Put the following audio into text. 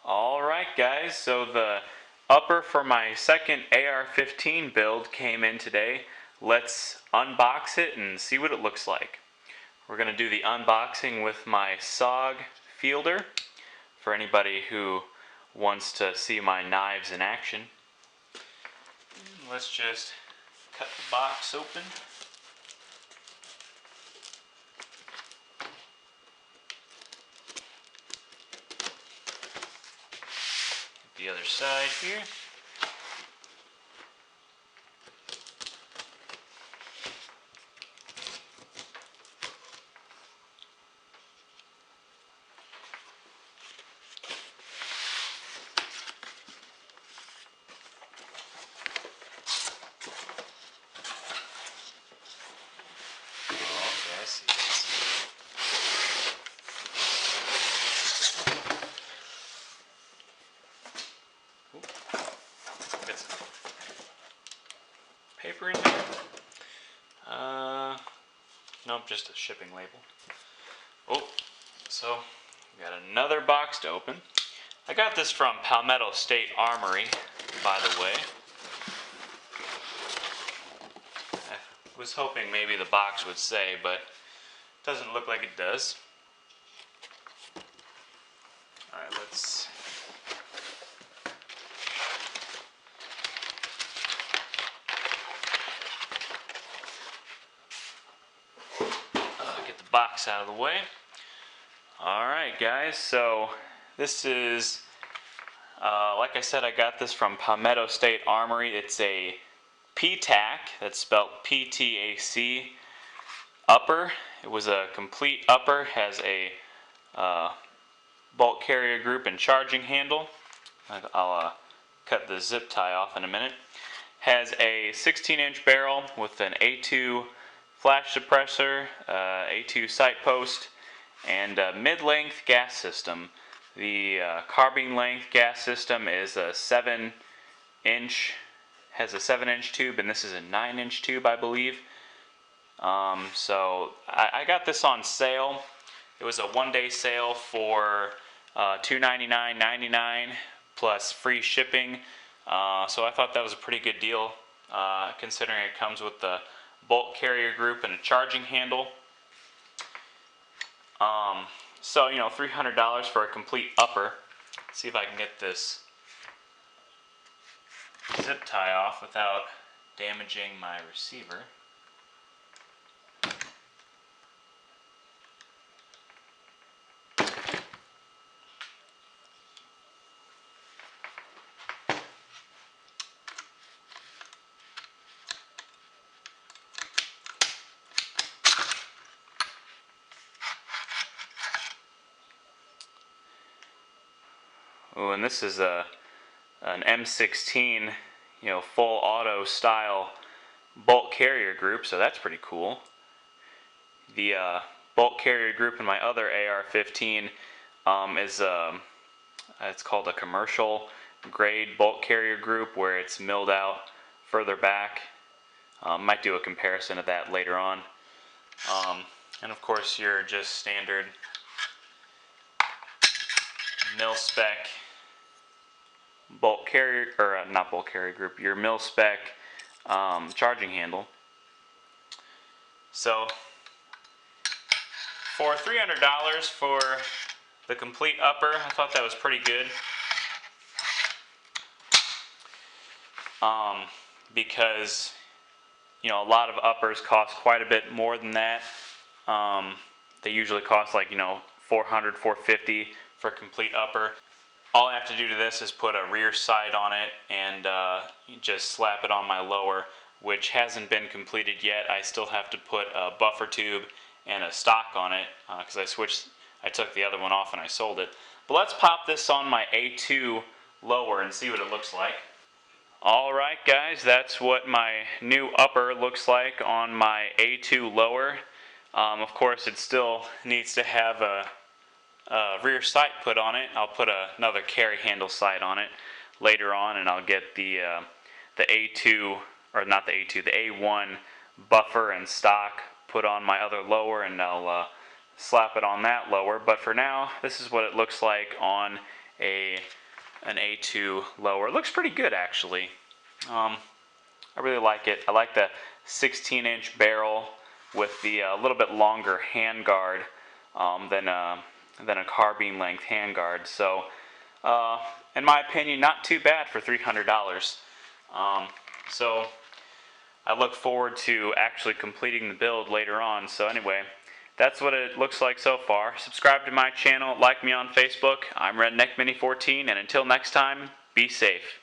Alright guys, so the upper for my second AR-15 build came in today. Let's unbox it and see what it looks like. We're going to do the unboxing with my SOG fielder for anybody who wants to see my knives in action. Let's just cut the box open. The other side here. Okay, I see this. Got some paper in there. Nope, just a shipping label. Oh, so we got another box to open. I got this from Palmetto State Armory, by the way. I was hoping maybe the box would say, but it doesn't look like it does. Alright, let's get the box out of the way. Alright guys, so this is, like I said, I got this from Palmetto State Armory. It's a PTAC, that's spelled PTAC, upper. It was a complete upper, has a bolt carrier group and charging handle. I'll cut the zip tie off in a minute. Has a 16-inch barrel with an A2 flash suppressor, A2 sight post, and a mid-length gas system. The carbine length gas system is a 7-inch, has a 7-inch tube, and this is a 9-inch tube, I believe. So I got this on sale. It was a one-day sale for $299.99 plus free shipping. So I thought that was a pretty good deal, considering it comes with the bolt carrier group and a charging handle. So, you know, $300 for a complete upper. Let's see if I can get this zip tie off without damaging my receiver. Oh, and this is an M16, you know, full auto style bolt carrier group, so that's pretty cool. The bolt carrier group in my other AR-15 is it's called a commercial grade bolt carrier group, where it's milled out further back. Might do a comparison of that later on. And of course your just standard mil-spec bolt carrier, or not bolt carrier group, your mil-spec charging handle. So for $300 for the complete upper, I thought that was pretty good. Because, you know, a lot of uppers cost quite a bit more than that. They usually cost like, you know, $400, $450 for a complete upper. All I have to do to this is put a rear sight on it and just slap it on my lower, which hasn't been completed yet. I still have to put a buffer tube and a stock on it, because I took the other one off and I sold it. But let's pop this on my A2 lower and see what it looks like. Alright guys, that's what my new upper looks like on my A2 lower. Of course it still needs to have a rear sight put on it. I'll put another carry handle sight on it later on, and I'll get the A2, or not the A2, the A1 buffer and stock put on my other lower, and I'll slap it on that lower. But for now, this is what it looks like on an A2 lower. It looks pretty good actually. I really like it. I like the 16-inch barrel with the little bit longer handguard than a carbine length handguard. So, in my opinion, not too bad for $300. So, I look forward to actually completing the build later on. So anyway, that's what it looks like so far. Subscribe to my channel, like me on Facebook. I'm Redneck Mini 14, and until next time, be safe.